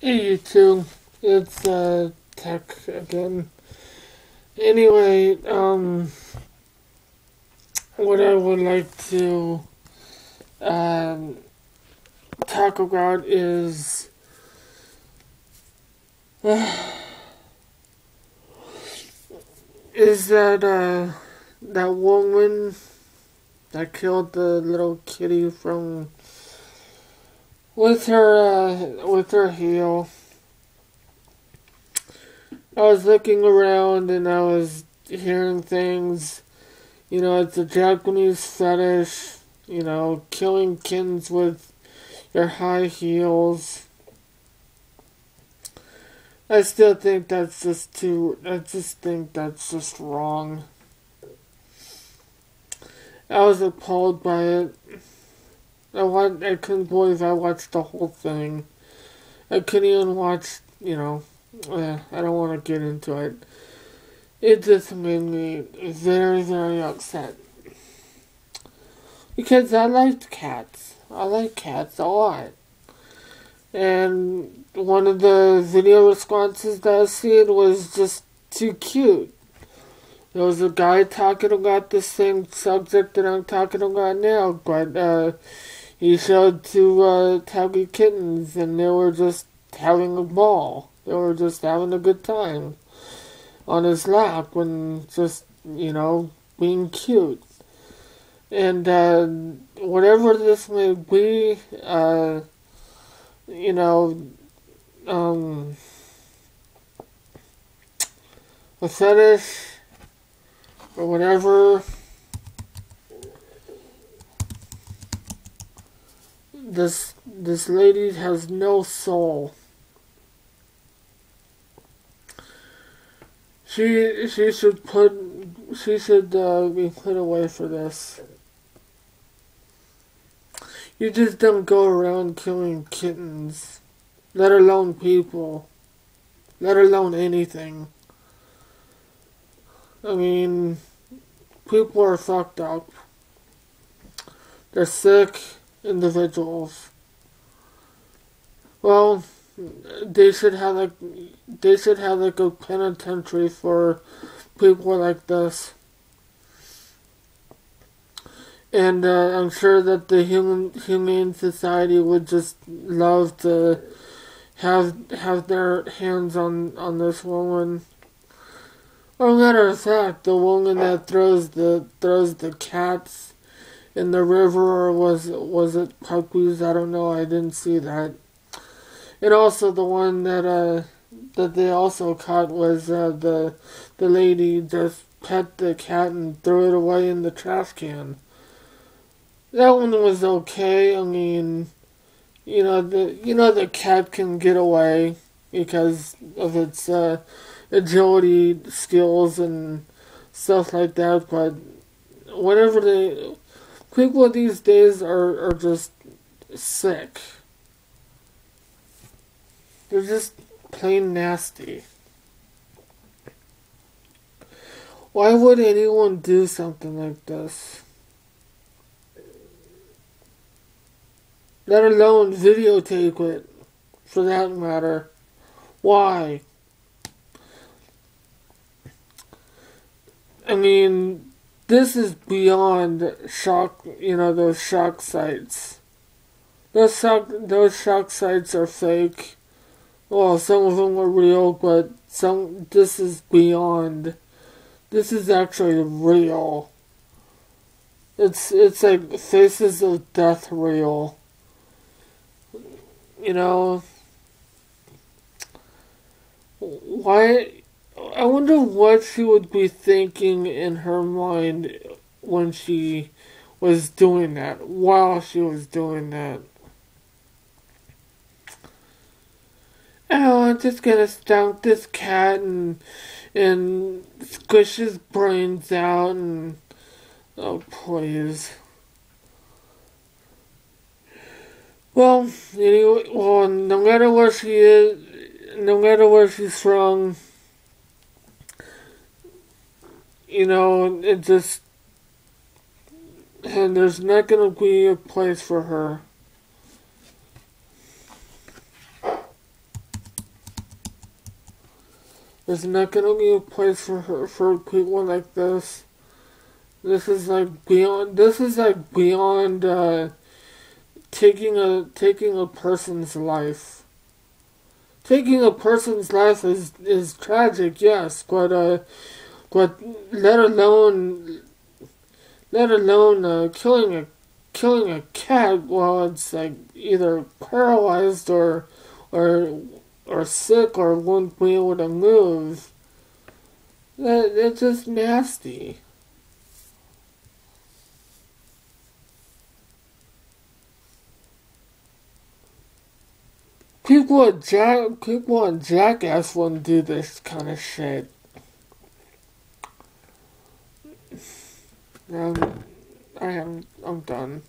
Hey, you two. It's, Tech again. Anyway, what I would like to, um, talk about is that woman that killed the little kitty with her heel. I was looking around and I was hearing things. It's a Japanese fetish, killing kittens with your high heels. I still think that's just I just think that's just wrong. I was appalled by it. I couldn't believe I watched the whole thing. I couldn't even watch, I don't want to get into it. It just made me very, very upset. Because I liked cats. I like cats a lot. And one of the video responses that I seen was just too cute. There was a guy talking about the same subject that I'm talking about now, but he showed two tabby kittens and they were just having a ball. They were just having a good time on his lap and just, being cute. And whatever this may be, you know, um, a fetish or whatever, this lady has no soul. She should be put away for this. You just don't go around killing kittens, let alone people, let alone anything. I mean, people are fucked up. They're sick individuals. Well, they should have like a penitentiary for people like this. And I'm sure that the humane society would just love to have their hands on this woman. Or matter of fact, the woman that throws the cats in the river, or was it puppies? I don't know. I didn't see that. And also the one that they also caught was the lady just pet the cat and threw it away in the trash can. That one was okay. I mean, the cat can get away because of its agility skills and stuff like that. But whatever people these days are just sick. They're just plain nasty. Why would anyone do something like this? Let alone videotape it, for that matter. Why? I mean, this is beyond shock, those shock sites. Those shock sites are fake. Well, some of them are real, but this is beyond. This is actually real. It's like Faces of Death real. Why? I wonder what she would be thinking in her mind when she was doing that, while she was doing that. Oh, I'm just gonna stomp this cat and squish his brains out and oh please. Well, anyway, no matter where she is, no matter where she's from, it just, and there's not gonna be a place for her. There's not gonna be a place for her, for people like this. This is like beyond taking a person's life. Taking a person's life is tragic, yes, but let alone killing a cat while it's like either paralyzed or or sick or won't be able to move. That's just nasty. People on Jackass wouldn't do this kind of shit. Um, I'm done.